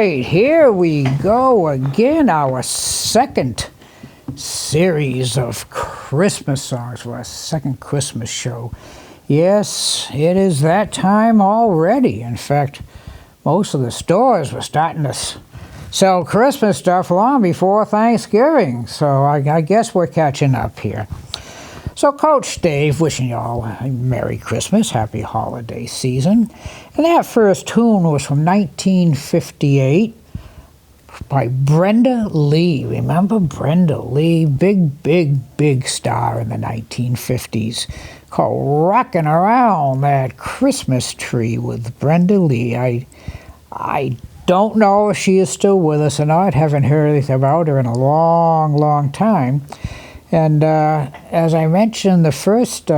Here we go again, our second series of Christmas songs for our second Christmas show. Yes, it is that time already. In fact, most of the stores were starting to sell Christmas stuff long before Thanksgiving, so I guess we're catching up here. So Coach Dave wishing you all a Merry Christmas, Happy Holiday Season. And that first tune was from 1958 by Brenda Lee. Remember Brenda Lee? Big star in the 1950s. Called Rockin' Around That Christmas Tree with Brenda Lee. I don't know if she is still with us or not. Haven't heard anything about her in a long time. And as I mentioned, the first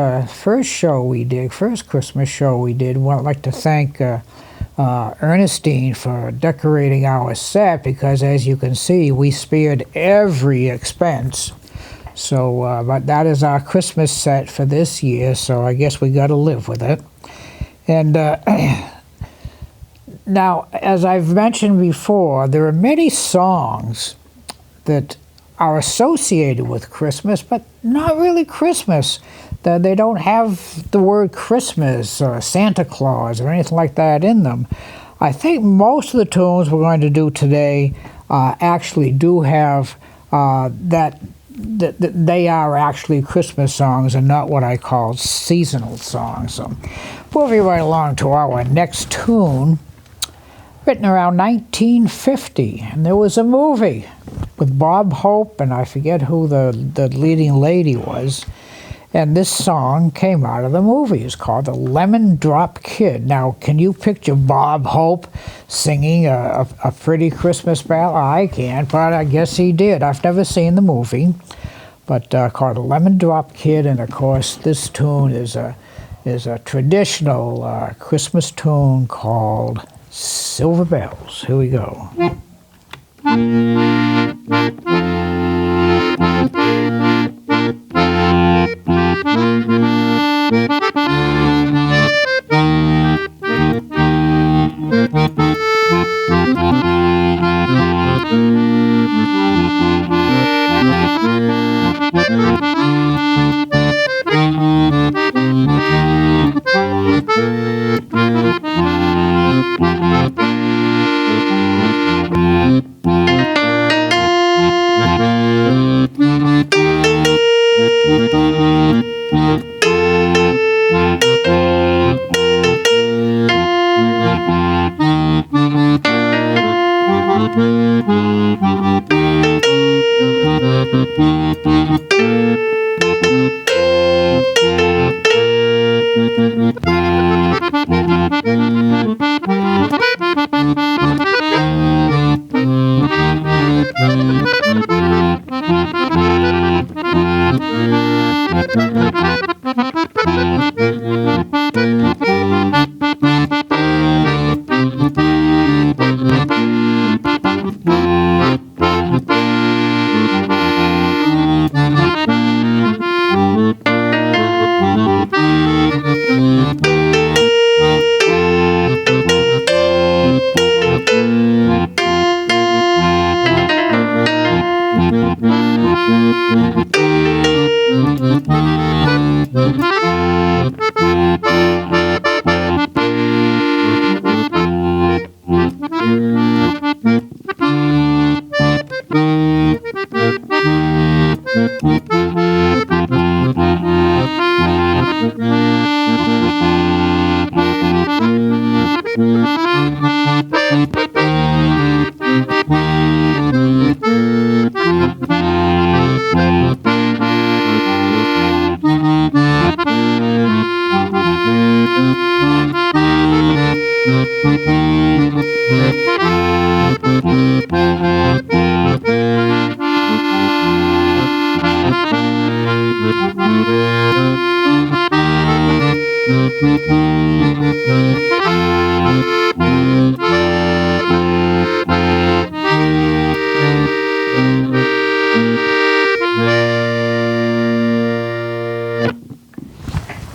show we did, first Christmas show we did, I'd like to thank Ernestine for decorating our set, because as you can see, we spared every expense. So, but that is our Christmas set for this year, so I guess we got to live with it. And now, as I've mentioned before, there are many songs that are associated with Christmas, but not really Christmas. They don't have the word Christmas or Santa Claus or anything like that in them. I think most of the tunes we're going to do today actually do have that they are actually Christmas songs and not what I call seasonal songs. So moving right along to our next tune, written around 1950, and there was a movie with Bob Hope, and I forget who the leading lady was, and this song came out of the movie. It's called The Lemon Drop Kid. Now, can you picture Bob Hope singing a pretty Christmas ballad? I can't, but I guess he did. I've never seen the movie, but called The Lemon Drop Kid, and of course this tune is a traditional Christmas tune called Silver Bells. Here we go.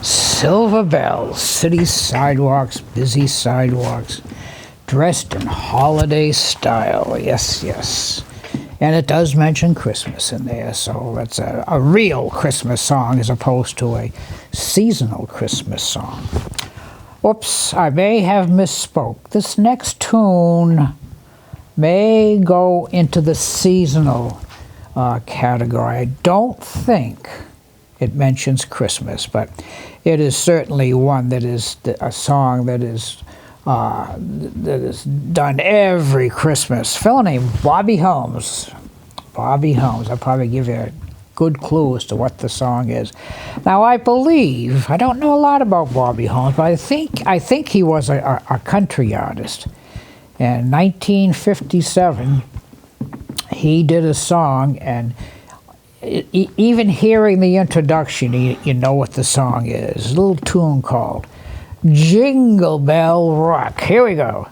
Silver bells, city sidewalks, busy sidewalks, dressed in holiday style. Yes, yes. And it does mention Christmas in there, so that's a real Christmas song as opposed to a seasonal Christmas song. Oops, I may have misspoke. This next tune may go into the seasonal category. I don't think it mentions Christmas, but it is certainly one that is a song that is done every Christmas. A fellow named Bobby Holmes. Bobby Holmes. I'll probably give you a good clue as to what the song is. Now, I believe, I don't know a lot about Bobby Holmes, but I think he was a country artist. In 1957, he did a song, and even hearing the introduction, you know what the song is. A little tune called Jingle Bell Rock. Here we go.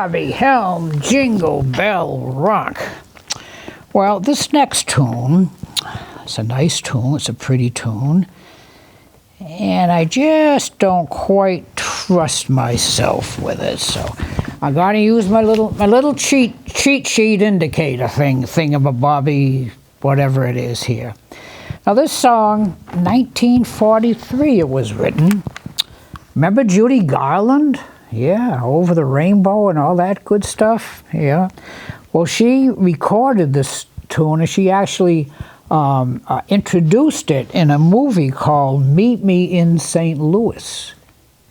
Bobby, Helm, Jingle, Bell, Rock. Well, this next tune, it's a nice tune, it's a pretty tune, and I just don't quite trust myself with it, so I'm going to use my little cheat sheet indicator thing-a-bobby, whatever it is here. Now this song, 1943 it was written. Remember Judy Garland? Yeah, Over the Rainbow and all that good stuff. Yeah. Well, she recorded this tune and she actually introduced it in a movie called Meet Me in St. Louis.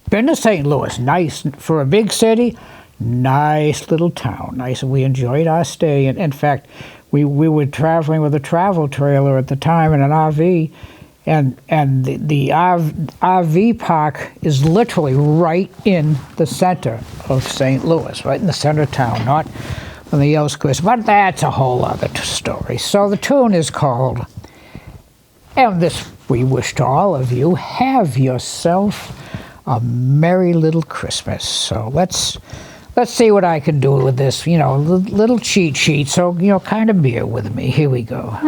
Been to St. Louis, nice for a big city, nice little town. Nice, we enjoyed our stay. And in fact, we were traveling with a travel trailer at the time in an RV, and the RV park is literally right in the center of St. Louis, right in the center of town, not on the outskirts. But that's a whole other story. So the tune is called, and this we wish to all of you, have yourself a merry little Christmas. So let's see what I can do with this, you know, little cheat sheet. So, you know, kind of bear with me. Here we go.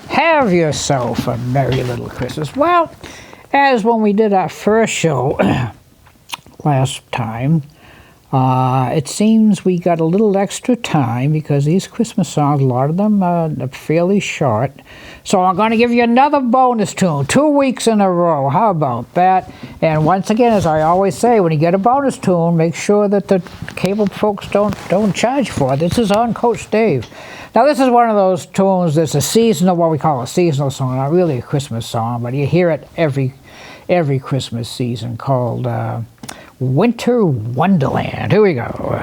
Have yourself a merry little Christmas. Well, as when we did our first show last time, it seems we got a little extra time because these Christmas songs, a lot of them are fairly short. So I'm going to give you another bonus tune, 2 weeks in a row. How about that? And once again, as I always say, when you get a bonus tune, make sure that the cable folks don't charge for it. This is on Coach Dave. Now this is one of those tunes that's a seasonal, what we call a seasonal song, not really a Christmas song, but you hear it every Christmas season, called Winter Wonderland. Here we go.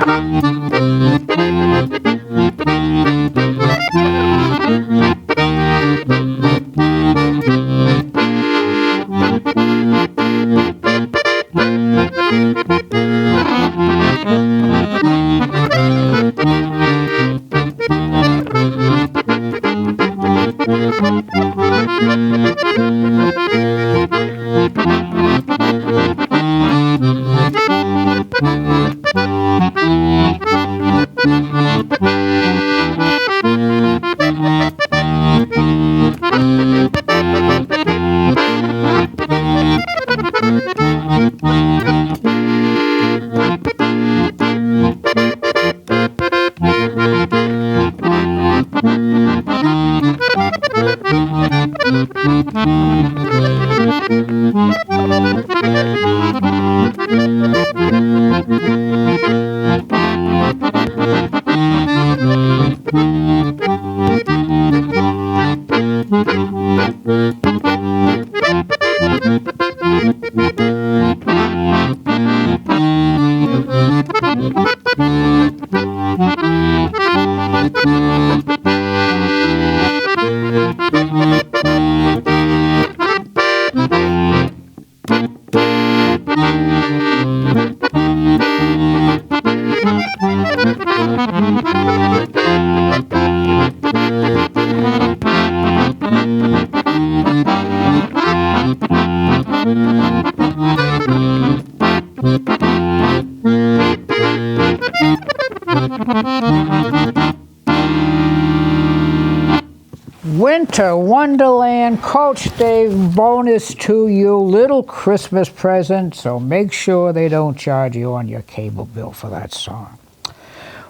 Winter Wonderland, Coach Dave bonus to you, little Christmas present, so make sure they don't charge you on your cable bill for that song.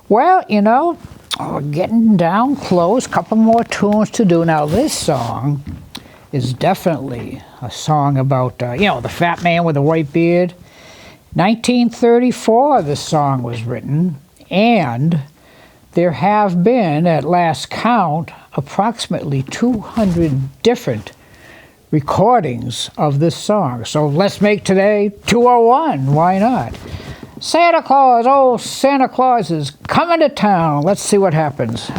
Well, you know, we're getting down close, couple more tunes to do. Now this song is definitely a song about, you know, the fat man with the white beard. 1934 this song was written, and there have been, at last count, approximately 200 different recordings of this song. So let's make today 201. Why not? Santa Claus, oh, Santa Claus is coming to town. Let's see what happens.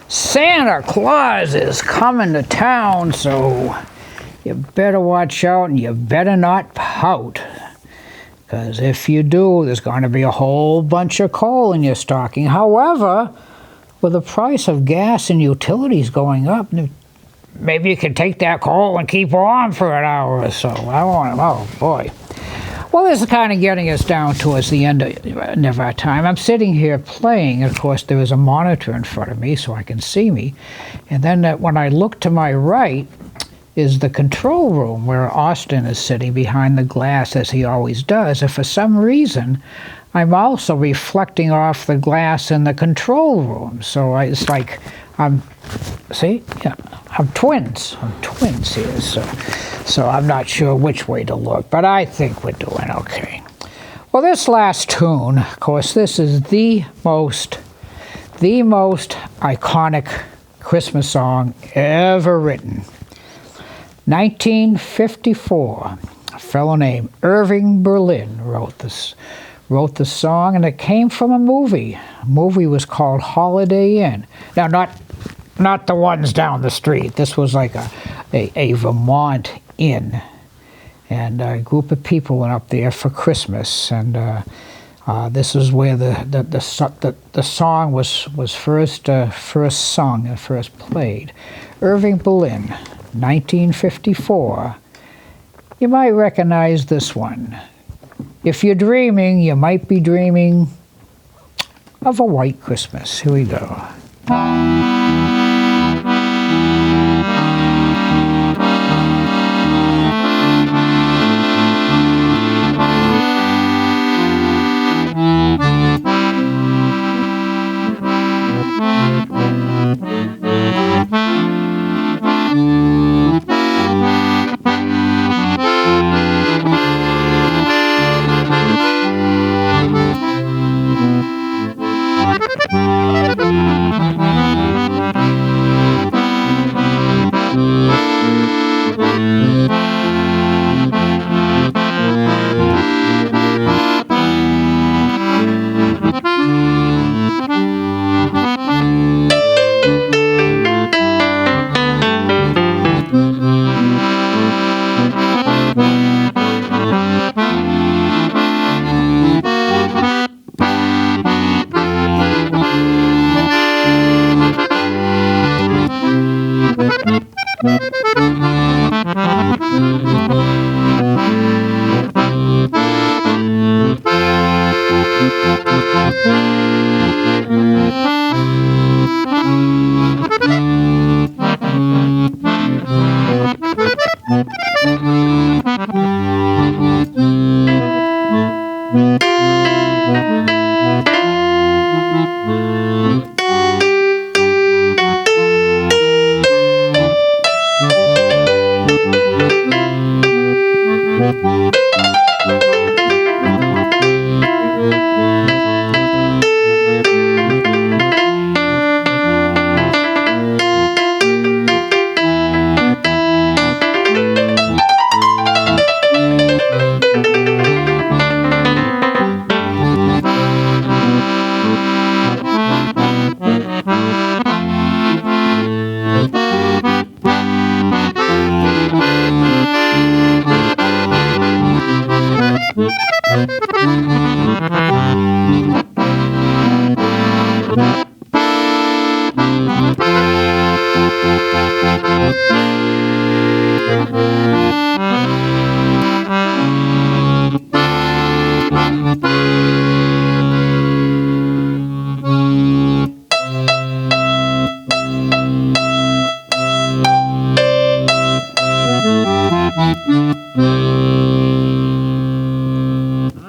Santa Claus is coming to town, so you better watch out and you better not pout. Because if you do, there's going to be a whole bunch of coal in your stocking. However, with the price of gas and utilities going up, maybe you could take that coal and keep on for an hour or so. Oh boy. Well, this is kind of getting us down towards the end of our time. I'm sitting here playing, and of course there is a monitor in front of me so I can see me. And then when I look to my right, is the control room where Austin is sitting behind the glass as he always does. And for some reason, I'm also reflecting off the glass in the control room. So it's like I'm twins. I'm twins here. So I'm not sure which way to look, but I think we're doing okay. Well, this last tune, of course, this is the most iconic Christmas song ever written. 1954, a fellow named Irving Berlin wrote the song, and it came from a movie. The movie was called Holiday Inn. Now, not the ones down the street. This was like a Vermont inn, and a group of people went up there for Christmas, and this is where the song was first sung and first played. Irving Berlin, 1954. You might recognize this one. If you're dreaming, you might be dreaming of a white Christmas. Here we go.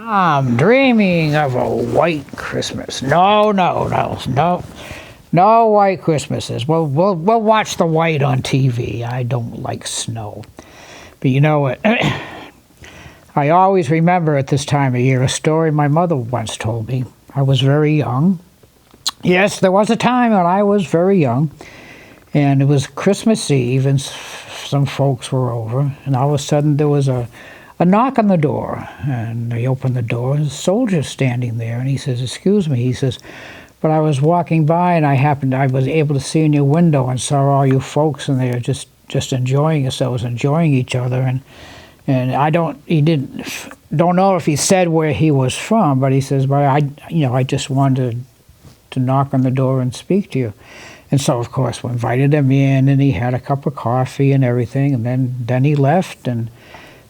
I'm dreaming of a white Christmas. No white Christmases. We'll watch the white on TV. I don't like snow. But you know what? I always remember at this time of year a story my mother once told me. I was very young. Yes, there was a time when I was very young, and it was Christmas Eve, and some folks were over, and all of a sudden there was a knock on the door, and they opened the door, and a soldier standing there, and he says, "Excuse me," he says, "but I was walking by, and I was able to see in your window and saw all you folks, and they were just enjoying yourselves, enjoying each other, and he don't know if he said where he was from, but he says, but I just wanted to knock on the door and speak to you." And so, of course, we invited him in, and he had a cup of coffee and everything, and then he left, and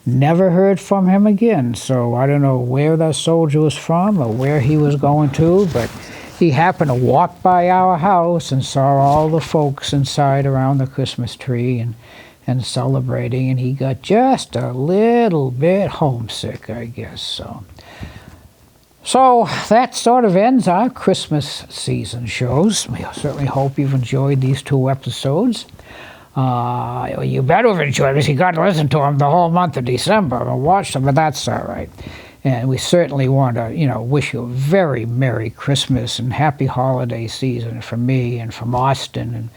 never heard from him again. So I don't know where that soldier was from or where he was going to, but he happened to walk by our house and saw all the folks inside around the Christmas tree, and celebrating, and he got just a little bit homesick, I guess. So that sort of ends our Christmas season shows. We certainly hope you've enjoyed these 2 episodes. You better have enjoyed it. You got to listen to them the whole month of December and watch them, but that's all right. And we certainly want to, wish you a very Merry Christmas and Happy Holiday Season from me and from Austin and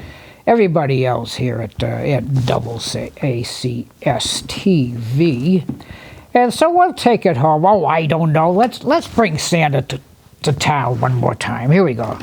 everybody else here at ACS TV. And so we'll take it home. Oh, I don't know. Let's bring Santa to town one more time. Here we go.